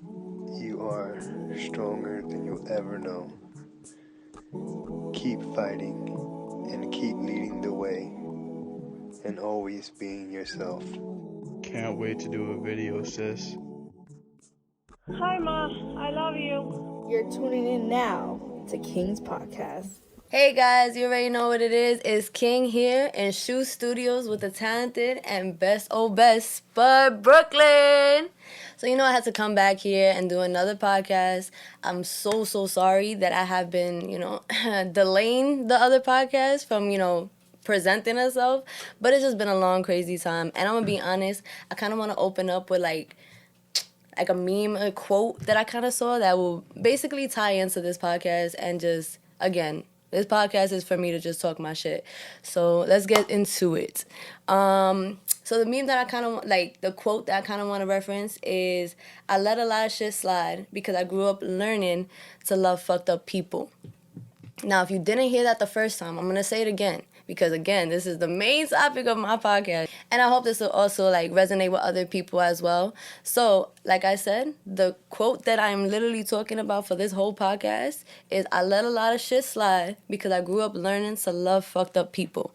You are stronger than you'll ever know. Keep fighting and keep leading the way and always being yourself. Can't wait to do a video, sis. Hi, Ma. I love you. You're tuning in now to King's Podcast. Hey guys, you already know what it is. It's King here in Shoe Studios with the talented and best Spud Brooklyn. So I had to come back here and do another podcast. I'm so sorry that I have been, delaying the other podcast from, presenting itself. But it's just been a long, crazy time. And I'm gonna be honest, I kind of want to open up with like a meme, a quote that I kind of saw that will basically tie into this podcast and just, again, this podcast is for me to just talk my shit. So let's get into it. So the meme that I kind of, like, the quote that I kind of want to reference is, I let a lot of shit slide because I grew up learning to love fucked up people. Now, if you didn't hear that the first time, I'm going to say it again. Because, again, this is the main topic of my podcast. And I hope this will also, resonate with other people as well. So, like I said, the quote that I'm literally talking about for this whole podcast is, I let a lot of shit slide because I grew up learning to love fucked up people.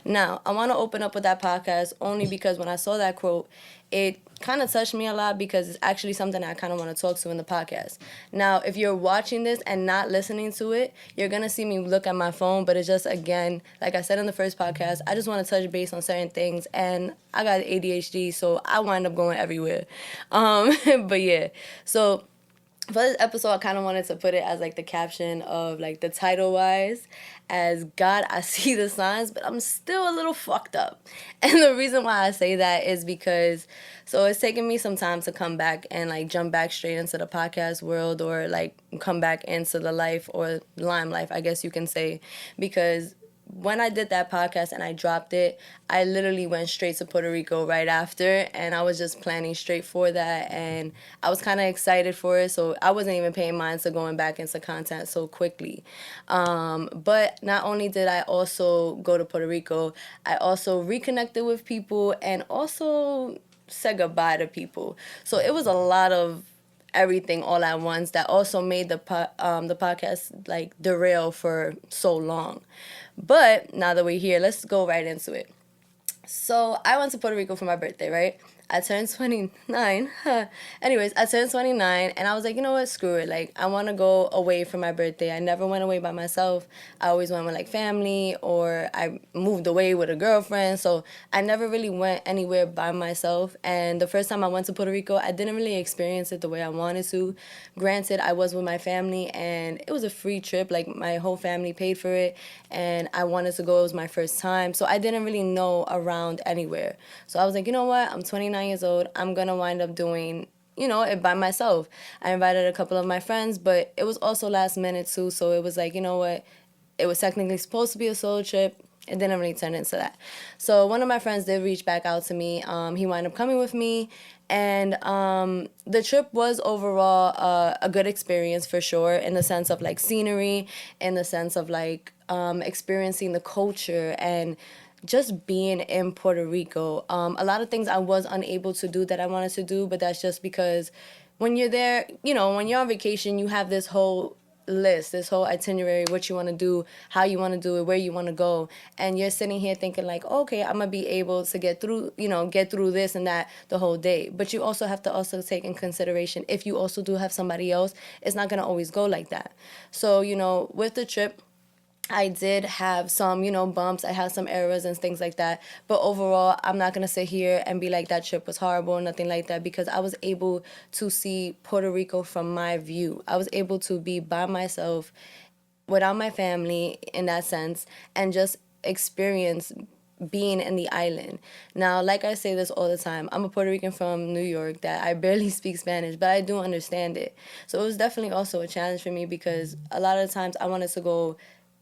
Now, I want to open up with that podcast only because when I saw that quote, it kind of touched me a lot because it's actually something I kind of want to talk to in the podcast. Now, if you're watching this and not listening to it, you're going to see me look at my phone, but it's just, again, like I said in the first podcast, I just want to touch base on certain things, and I got ADHD, so I wind up going everywhere. But yeah, so for this episode, I kind of wanted to put it as, the caption of, the title-wise, as God, I see the signs, but I'm still a little fucked up. And the reason why I say that is because, so it's taken me some time to come back and, jump back straight into the podcast world or, come back into the life or lime life, I guess you can say, because when I did that podcast and I dropped it, I literally went straight to Puerto Rico right after, and I was just planning straight for that, and I was kind of excited for it, so I wasn't even paying mind to going back into content so quickly. But not only did I also go to Puerto Rico, I also reconnected with people and also said goodbye to people. So it was a lot of everything all at once that also made the podcast derail for so long. But now that we're here, let's go right into it. So I went to Puerto Rico for my birthday, right? I turned 29. Anyways, I turned 29, and I was like, you know what, screw it. I want to go away for my birthday. I never went away by myself. I always went with, family, or I moved away with a girlfriend. So I never really went anywhere by myself. And the first time I went to Puerto Rico, I didn't really experience it the way I wanted to. Granted, I was with my family, and it was a free trip. My whole family paid for it, and I wanted to go. It was my first time. So I didn't really know around anywhere. So I was like, you know what, I'm 29 years old. I'm going to wind up doing, it by myself. I invited a couple of my friends, but it was also last minute too. So it was like, you know what, it was technically supposed to be a solo trip. It didn't really turn into that. So one of my friends did reach back out to me. He wound up coming with me. And the trip was overall a good experience for sure, in the sense of scenery, in the sense of experiencing the culture and just being in Puerto Rico. A lot of things I was unable to do that I wanted to do, but that's just because when you're there, when you're on vacation, you have this whole list, this whole itinerary, what you want to do, how you want to do it, where you want to go, and you're sitting here thinking okay, I'm gonna be able to get through this and that the whole day. But you also have to also take in consideration, if you also do have somebody else, it's not gonna always go like that. So with the trip, I did have some, bumps. I had some errors and things like that. But overall, I'm not going to sit here and be like that trip was horrible or nothing like that, because I was able to see Puerto Rico from my view. I was able to be by myself without my family in that sense and just experience being in the island. Now, like I say this all the time, I'm a Puerto Rican from New York that I barely speak Spanish, but I do understand it. So it was definitely also a challenge for me, because a lot of times I wanted to go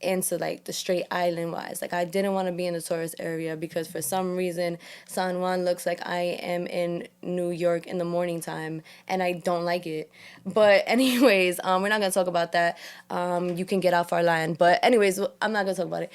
into the straight island wise. I didn't want to be in the tourist area, because for some reason San Juan looks like I am in New York in the morning time, and I don't like it. But anyways, we're not gonna talk about that. You can get off our line. But anyways, I'm not gonna talk about it.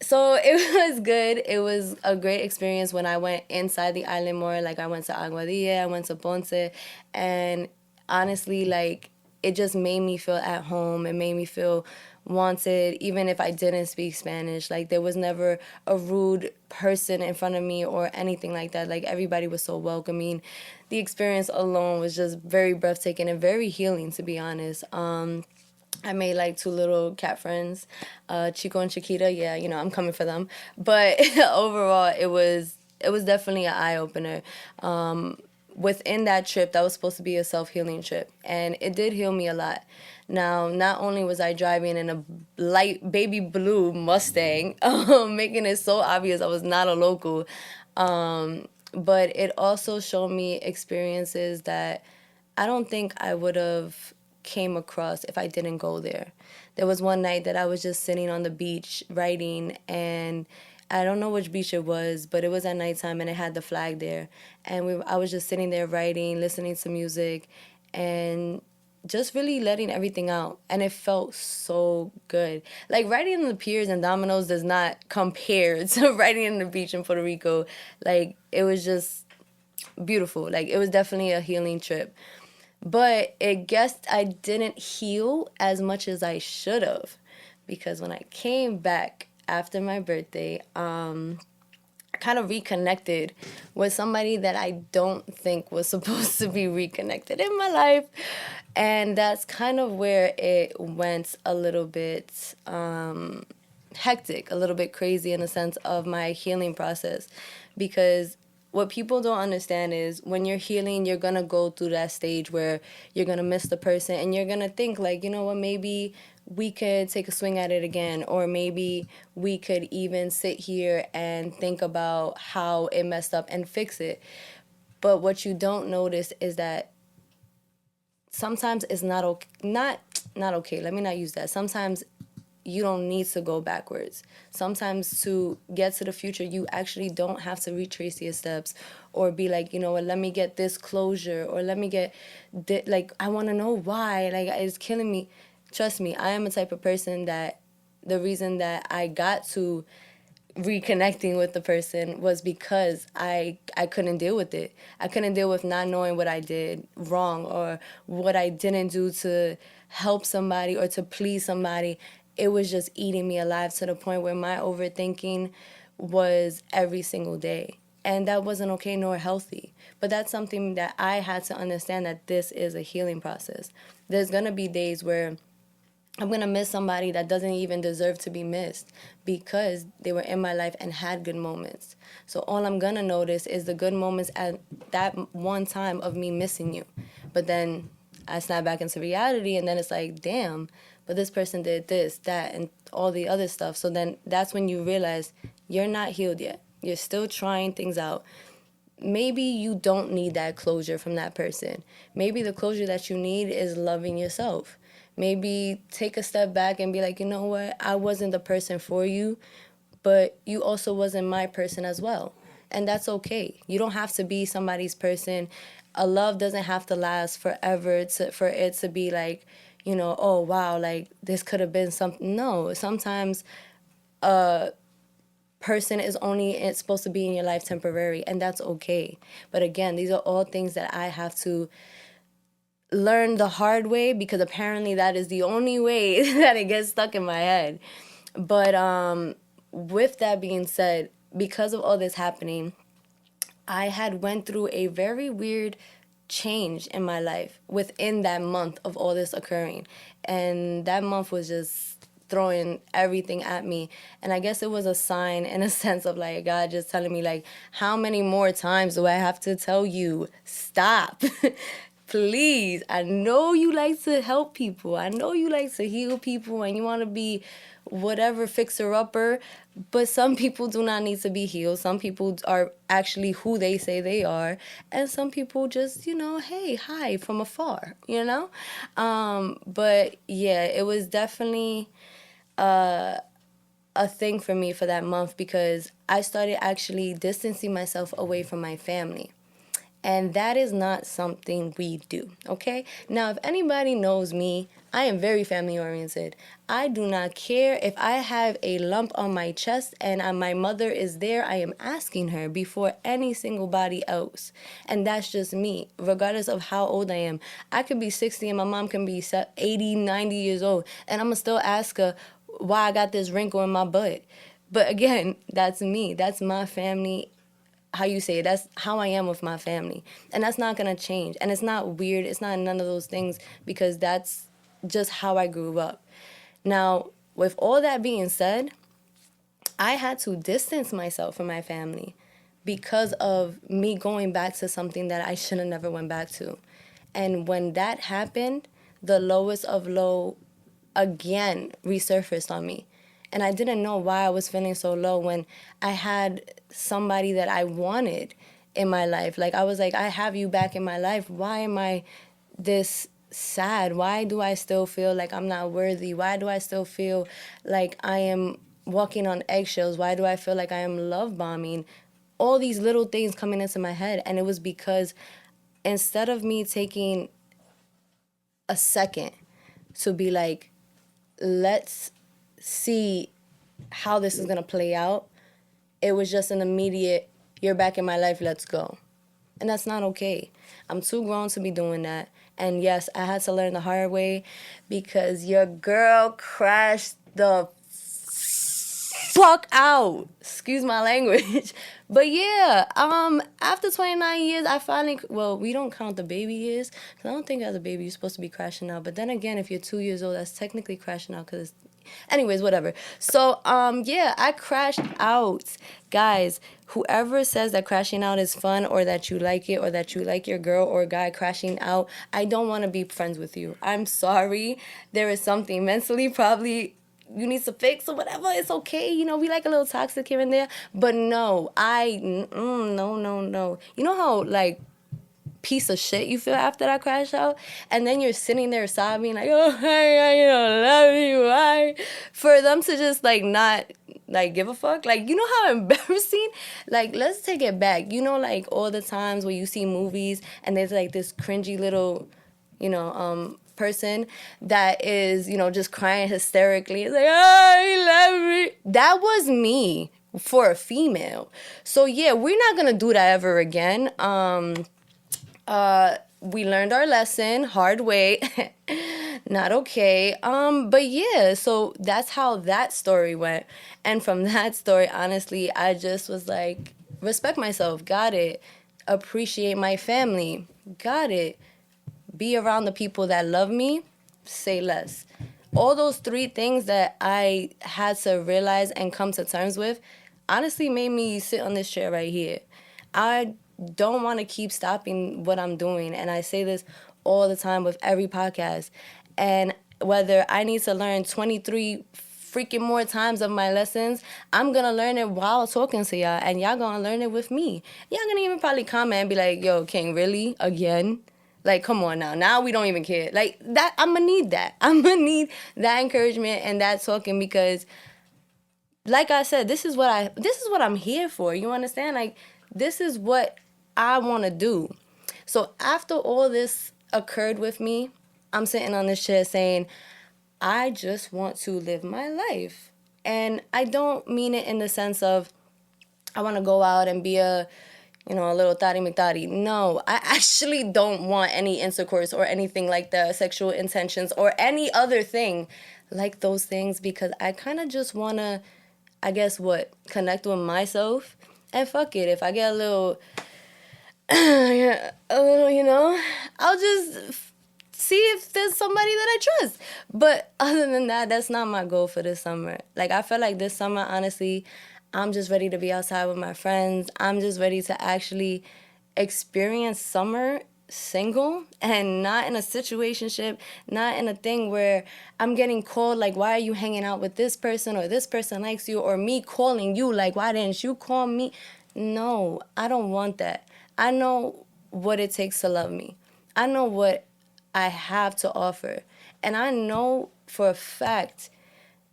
So it was good. It was a great experience when I went inside the island more. I went to Aguadilla, I went to Ponce, and honestly, like, it just made me feel at home. It made me feel wanted, even if I didn't speak Spanish. Like, there was never a rude person in front of me or anything like that. Like, everybody was so welcoming. The experience alone was just very breathtaking and very healing, to be honest. I made like 2 little cat friends, Chico and Chiquita. Yeah, you know, I'm coming for them. But overall, it was definitely an eye opener. Within that trip, that was supposed to be a self-healing trip, and it did heal me a lot. Now, not only was I driving in a light baby blue Mustang, making it so obvious I was not a local, but it also showed me experiences that I don't think I would have came across if I didn't go there. There was one night that I was just sitting on the beach writing, and I don't know which beach it was, but it was at nighttime and it had the flag there. And I was just sitting there writing, listening to music, and just really letting everything out. And it felt so good. Like, writing in the piers and dominoes does not compare to writing in the beach in Puerto Rico. Like, it was just beautiful. Like, it was definitely a healing trip. But it guessed I didn't heal as much as I should have, because when I came back after my birthday, I kind of reconnected with somebody that I don't think was supposed to be reconnected in my life. And that's kind of where it went a little bit hectic, a little bit crazy in the sense of my healing process. Because what people don't understand is when you're healing, you're going to go through that stage where you're going to miss the person and you're going to think like, you know what, maybe we could take a swing at it again, or maybe we could even sit here and think about how it messed up and fix it. But what you don't notice is that sometimes it's not okay. Not okay. Let me not use that. Sometimes you don't need to go backwards. Sometimes to get to the future, you actually don't have to retrace your steps or be like, you know what, let me get this closure, or let me get, like, I want to know why. Like, it's killing me. Trust me, I am a type of person that the reason that I got to reconnecting with the person was because I couldn't deal with it. I couldn't deal with not knowing what I did wrong or what I didn't do to help somebody or to please somebody. It was just eating me alive to the point where my overthinking was every single day. And that wasn't okay nor healthy. But that's something that I had to understand, that this is a healing process. There's going to be days where I'm going to miss somebody that doesn't even deserve to be missed because they were in my life and had good moments. So all I'm going to notice is the good moments at that one time of me missing you. But then I snap back into reality, and then it's like, damn, but this person did this, that, and all the other stuff. So then that's when you realize you're not healed yet. You're still trying things out. Maybe you don't need that closure from that person. Maybe the closure that you need is loving yourself. Maybe take a step back and be like, you know what, I wasn't the person for you, but you also wasn't my person as well. And that's okay. You don't have to be somebody's person. A love doesn't have to last forever for it to be like, you know, oh, wow, like, this could have been something. No, sometimes a person is only it's supposed to be in your life temporary, and that's okay. But again, these are all things that I have to learn the hard way, because apparently that is the only way that it gets stuck in my head. But with that being said, because of all this happening, I had went through a very weird change in my life within that month of all this occurring. And that month was just throwing everything at me. And I guess it was a sign in a sense of like God just telling me, like, how many more times do I have to tell you, stop? Please. I know you like to help people. I know you like to heal people and you want to be whatever fixer-upper, but some people do not need to be healed. Some people are actually who they say they are, and some people just, you know, hey, hi from afar, you know? But yeah, it was definitely a thing for me for that month, because I started actually distancing myself away from my family. And that is not something we do, okay? Now, if anybody knows me, I am very family oriented. I do not care if I have a lump on my chest and my mother is there. I am asking her before any single body else. And that's just me, regardless of how old I am. I could be 60 and my mom can be 80, 90 years old. And I'm going to still ask her why I got this wrinkle in my butt. But again, that's me. That's my family. How you say it, that's how I am with my family. And that's not going to change. And it's not weird. It's not none of those things because that's just how I grew up. Now, with all that being said, I had to distance myself from my family because of me going back to something that I should have never went back to. And when that happened, the lowest of low again resurfaced on me. And I didn't know why I was feeling so low when I had somebody that I wanted in my life. Like, I was like, I have you back in my life. Why am I this sad? Why do I still feel like I'm not worthy? Why do I still feel like I am walking on eggshells? Why do I feel like I am love bombing? All these little things coming into my head. And it was because instead of me taking a second to be like, let's see how this is going to play out, it was just an immediate, you're back in my life, let's go. And that's not okay. I'm too grown to be doing that. And yes, I had to learn the hard way because your girl crashed the fuck out. Excuse my language. But yeah, after 29 years, I finally, well, we don't count the baby years. Because I don't think as a baby you're supposed to be crashing out. But then again, if you're 2 years old, that's technically crashing out because anyways, whatever. So, yeah, I crashed out. Guys, whoever says that crashing out is fun or that you like it or that you like your girl or guy crashing out, I don't want to be friends with you. I'm sorry. There is something mentally probably you need to fix or whatever. It's okay. You know, we like a little toxic here and there. But no, no. You know how, like, piece of shit you feel after that crash out, and then you're sitting there sobbing like, oh, I love you. For them to just like not like give a fuck, like, you know how embarrassing. Like, let's take it back. You know, like all the times where you see movies and there's like this cringy little, you know, person that is, you know, just crying hysterically. It's like, I love you. That was me for a female. So yeah, we're not gonna do that ever again. We learned our lesson, hard way, not okay. But yeah, so that's how that story went. And from that story, honestly, I just was like, respect myself, got it. Appreciate my family, got it. Be around the people that love me, say less. All those 3 things that I had to realize and come to terms with honestly made me sit on this chair right here. I don't want to keep stopping what I'm doing. And I say this all the time with every podcast. And whether I need to learn 23 freaking more times of my lessons, I'm going to learn it while talking to y'all. And y'all going to learn it with me. Y'all going to even probably comment and be like, yo, King, really? Again? Like, come on now. Now we don't even care. Like, that, I'm going to need that. I'm going to need that encouragement and that talking because, like I said, this is what I'm here for. You understand? Like, this is what I want to do. So after all this occurred with me, I'm sitting on this chair saying, I just want to live my life. And I don't mean it in the sense of I want to go out and be a little thotty McThotty. No, I actually don't want any intercourse or anything like that, sexual intentions or any other thing like those things because I kind of just want to, I guess, connect with myself. And fuck it, if I get a little, I'll just see if there's somebody that I trust. But other than that, that's not my goal for this summer. Like, I feel like this summer, honestly, I'm just ready to be outside with my friends. I'm just ready to actually experience summer single and not in a situationship, not in a thing where I'm getting called like, why are you hanging out with this person or this person likes you, or me calling you like, why didn't you call me? No, I don't want that. I know what it takes to love me. I know what I have to offer. And I know for a fact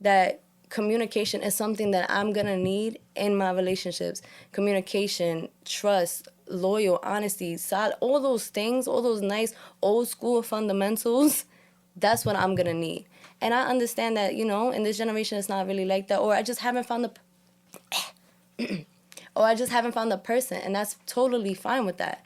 that communication is something that I'm going to need in my relationships. Communication, trust, loyal, honesty, solid, all those things, all those nice old school fundamentals, that's what I'm gonna need. And I understand that, you know, in this generation it's not really like that, or I just haven't found the person, and that's totally fine with that.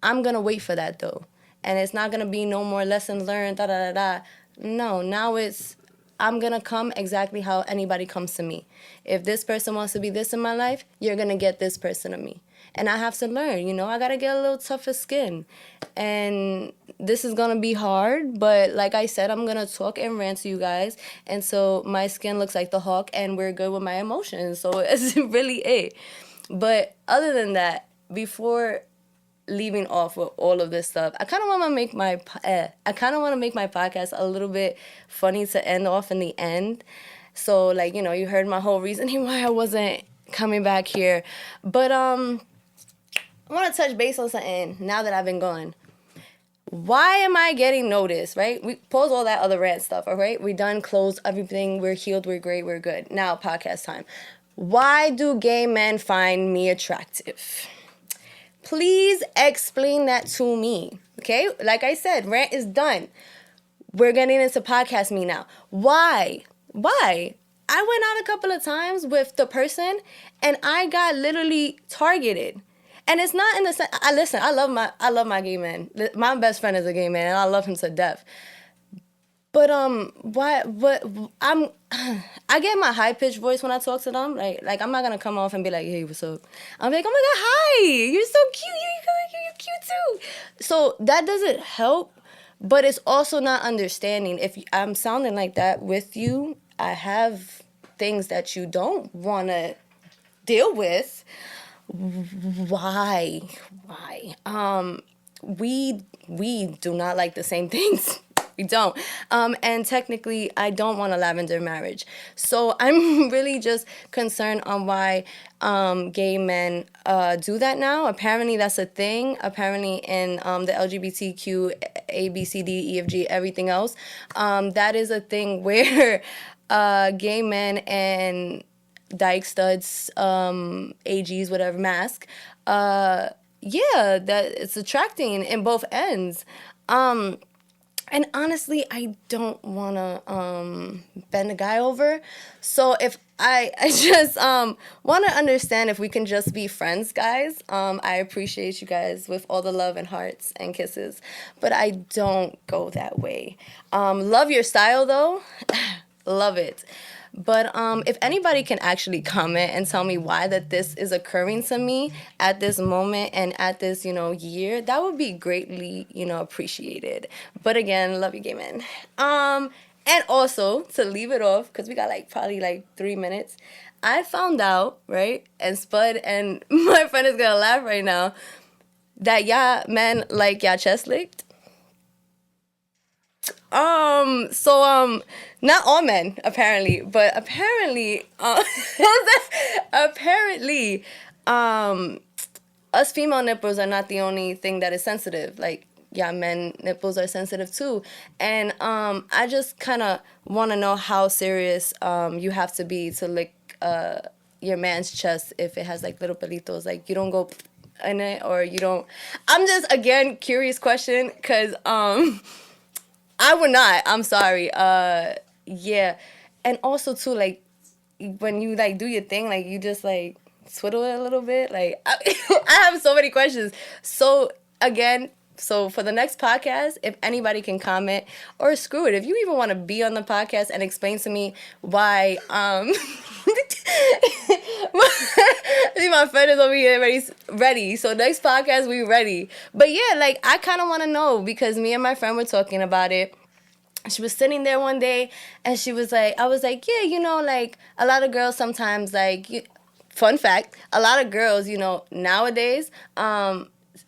I'm gonna wait for that though. And it's not gonna be no more lessons learned, da da da da. No, now it's I'm gonna come exactly how anybody comes to me. If this person wants to be this in my life, you're gonna get this person to me. And I have to learn, you know, I gotta get a little tougher skin. And this is gonna be hard, but like I said, I'm gonna talk and rant to you guys. And so my skin looks like the hawk, and we're good with my emotions. So it's really it. But other than that, before leaving off with all of this stuff, I kind of want to make my podcast a little bit funny to end off in the end. So, like, you know, you heard my whole reasoning why I wasn't coming back here. But I want to touch base on something now that I've been gone. Why am I getting noticed, right? We pause all that other rant stuff, all right? We done, closed, everything. We're healed, we're great, we're good. Now, podcast time. Why do gay men find me attractive? Please explain that to me, okay? Like I said, rant is done. We're getting into podcast me now. Why? I went out a couple of times with the person, and I got literally targeted. And it's not in the sense, I love my gay man. My best friend is a gay man, and I love him to death. But I get my high pitched voice when I talk to them. Like I'm not gonna come off and be like, hey, what's up? I'm like, oh my god, hi, you're so cute, you're cute too. So that doesn't help, but it's also not understanding. If I'm sounding like that with you, I have things that you don't want to deal with. Why? We do not like the same things. We don't. And technically, I don't want a lavender marriage. So I'm really just concerned on why gay men do that now. Apparently, that's a thing. Apparently, in the LGBTQ, A, B, C, D, E, F, G, everything else, that is a thing where gay men and dyke studs, AGs, whatever, mask, that it's attracting in both ends. And honestly, I don't want to bend a guy over. So if I just want to understand if we can just be friends, guys. I appreciate you guys with all the love and hearts and kisses. But I don't go that way. Love your style, though. Love it. But if anybody can actually comment and tell me why that this is occurring to me at this moment and at this, year, that would be greatly, appreciated. But again, love you, gay men. And also, to leave it off, because we got probably 3 minutes, I found out, right, and Spud and my friend is going to laugh right now, that y'all men like y'all chest licked. Not all men, apparently, but apparently, us female nipples are not the only thing that is sensitive. Like, men nipples are sensitive too. And, I just kind of want to know how serious, you have to be to lick, your man's chest if it has, little pelitos. Like, you don't go in it, or you don't. I'm just, again, curious question, because, I would not. I'm sorry. Yeah. And also, too, when you, do your thing, you just, twiddle it a little bit. I have so many questions. So, again, for the next podcast, if anybody can comment, or screw it, if you even want to be on the podcast and explain to me why, see, my friend is over here ready. So next podcast, we ready. But yeah, I kind of want to know, because me and my friend were talking about it. She was sitting there one day, and she was like, I was like, yeah, a lot of girls sometimes, fun fact, a lot of girls, nowadays,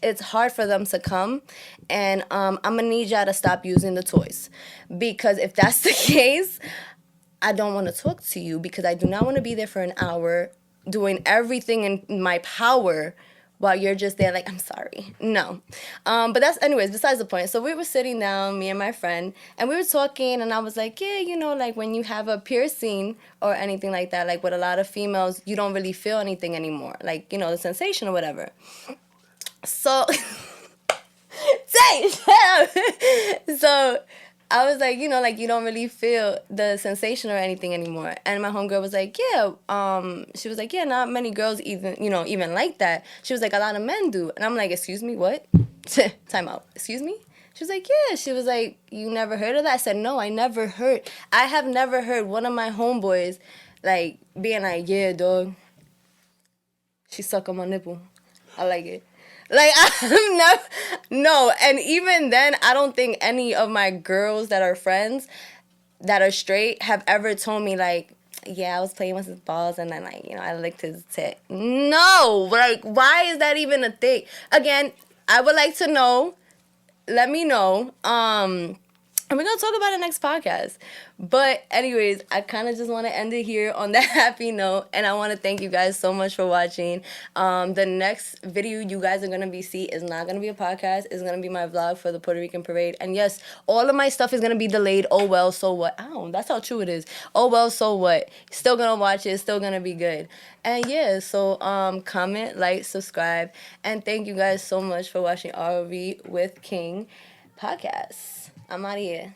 it's hard for them to come, and I'm going to need y'all to stop using the toys. Because if that's the case, I don't want to talk to you, because I do not want to be there for an hour doing everything in my power while you're just there I'm sorry. No. But that's, anyways, besides the point. So we were sitting down, me and my friend, and we were talking, and I was like, yeah, when you have a piercing or anything like that, with a lot of females, you don't really feel anything anymore. The sensation or whatever. So, say, shut up. So, I was like, you know, like, you don't really feel the sensation or anything anymore. And my homegirl was like, yeah, she was like, yeah, not many girls even, you know, even like that. She was like, a lot of men do. And I'm like, excuse me, what? Time out. Excuse me? She was like, yeah. She was like, you never heard of that? I said, no, I have never heard one of my homeboys, like, being like, yeah, dog, she suck on my nipple. I like it. Like, I've never, no. And even then, I don't think any of my girls that are friends that are straight have ever told me, like, yeah, I was playing with his balls and then, like, you know, I licked his tit. No. Like, why is that even a thing? Again, I would like to know. Let me know. And we're going to talk about it next podcast. But anyways, I kind of just want to end it here on that happy note. And I want to thank you guys so much for watching. The next video you guys are going to be see is not going to be a podcast. It's going to be my vlog for the Puerto Rican parade. And yes, all of my stuff is going to be delayed. Oh, well, so what? Ow, that's how true it is. Oh, well, so what? Still going to watch it. Still going to be good. And yeah, so comment, like, subscribe. And thank you guys so much for watching RV with King podcast. I'm out of here.